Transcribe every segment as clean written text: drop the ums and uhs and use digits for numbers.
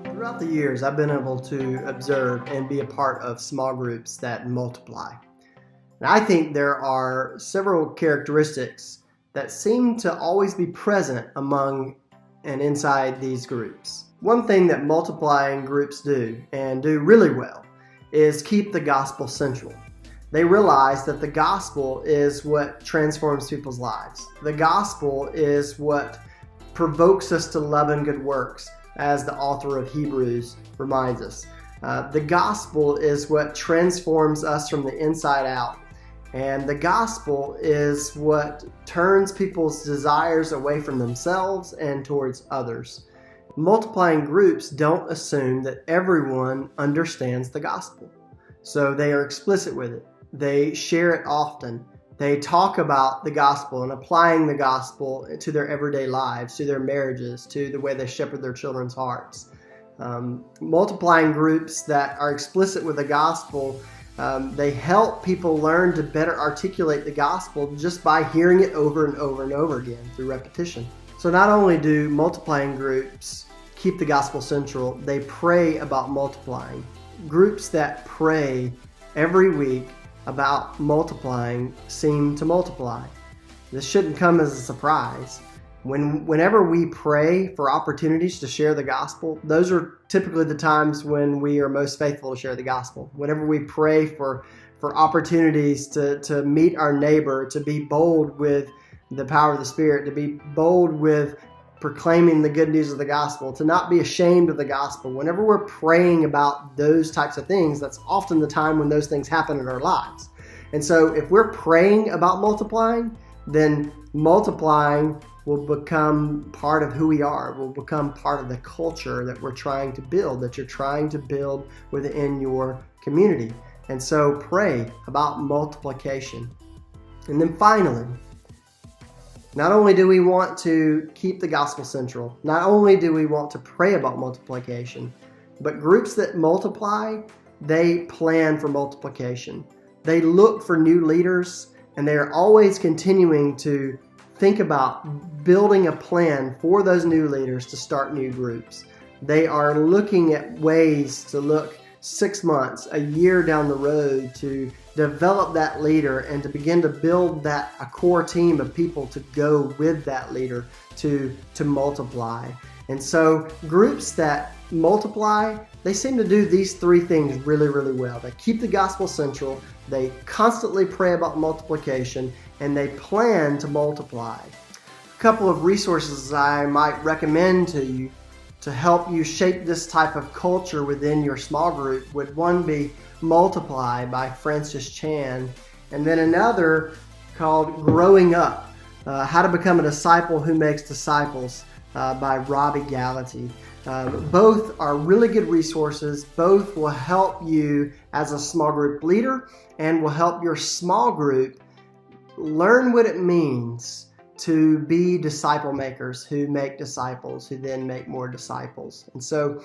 Throughout the years, I've been able to observe and be a part of small groups that multiply. And I think there are several characteristics that seem to always be present among and inside these groups. One thing that multiplying groups do, and do really well, is keep the gospel central. They realize that the gospel is what transforms people's lives. The gospel is what provokes us to love and good works, as the author of Hebrews reminds us. The gospel is what transforms us from the inside out. And the gospel is what turns people's desires away from themselves and towards others. Multiplying groups don't assume that everyone understands the gospel. So they are explicit with it. They share it often. They talk about the gospel and applying the gospel to their everyday lives, to their marriages, to the way they shepherd their children's hearts. Multiplying groups that are explicit with the gospel, they help people learn to better articulate the gospel just by hearing it over and over and over again through repetition. So not only do multiplying groups keep the gospel central, they pray about multiplying. Groups that pray every week about multiplying seem to multiply. This shouldn't come as a surprise. Whenever we pray for opportunities to share the gospel, those are typically the times when we are most faithful to share the gospel. Whenever we pray for opportunities to meet our neighbor, to be bold with the power of the Spirit, to be bold with proclaiming the good news of the gospel, to not be ashamed of the gospel. Whenever we're praying about those types of things, that's often the time when those things happen in our lives. And so if we're praying about multiplying, then multiplying will become part of who we are, will become part of the culture that we're trying to build, that you're trying to build within your community. And so pray about multiplication. And then finally, not only do we want to keep the gospel central, not only do we want to pray about multiplication, but groups that multiply, they plan for multiplication. They look for new leaders, and they are always continuing to think about building a plan for those new leaders to start new groups. They are looking at ways to look 6 months, a year down the road to develop that leader and to begin to build a core team of people to go with that leader to multiply. And so groups that multiply, they seem to do these three things really, really well. They keep the gospel central, they constantly pray about multiplication, and they plan to multiply. A couple of resources I might recommend to you to help you shape this type of culture within your small group would one be Multiply by Francis Chan, and then another called Growing Up, How to Become a Disciple Who Makes Disciples by Robbie Gallaty. Both are really good resources. Both will help you as a small group leader and will help your small group learn what it means to be disciple makers who make disciples, who then make more disciples. And so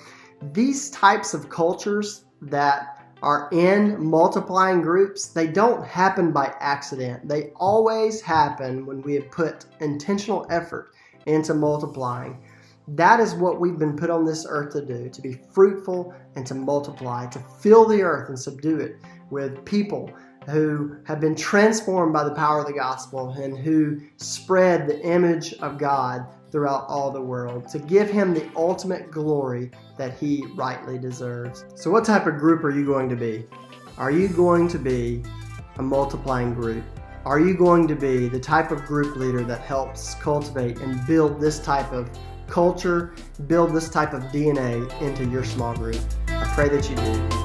these types of cultures that are in multiplying groups, they don't happen by accident. They always happen when we have put intentional effort into multiplying. That is what we've been put on this earth to do, to be fruitful and to multiply, to fill the earth and subdue it with people who have been transformed by the power of the gospel and who spread the image of God throughout all the world, to give him the ultimate glory that he rightly deserves. So what type of group are you going to be? Are you going to be a multiplying group? Are you going to be the type of group leader that helps cultivate and build this type of culture, build this type of DNA into your small group? I pray that you do.